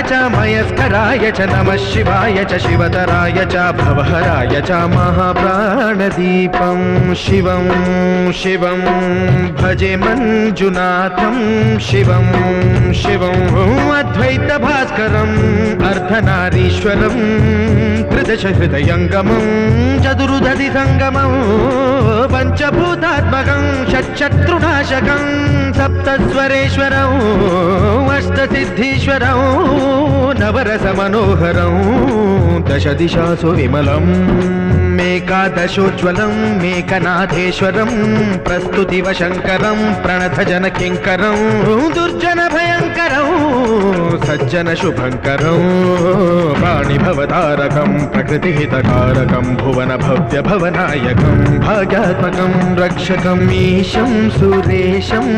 च मयस्कराय च नमः शिवाय च शिवतराय च भवहराय च महाप्राणदीपं शिवं शिवं भजे मंजुनाथं शिवं शिवं अद्वैतभास्करम् अर्धनारीश्वरं त्रिदश हृदयङ्गमं चतुर्दधि संगमं पंचभूतात्मकं षट्शत्रुनाशकं सप्तस्वरेश्वरं अष्टसिद्धीश्वरं नवरसमनोहरं दशदिशासु विमलम् मेकादशोज्ज्वलं मेकनाथेश्वरं प्रस्तुतिवशङ्करं प्रणतजनकिङ्करं दुर्जनभयङ्करं सज्जनशुभङ्करं प्राणिभवतारकं प्रकृतिहितकारकं भुवनभव्यभवनायकं भाग्यात्मकं रक्षकम् ईशं सुरेशं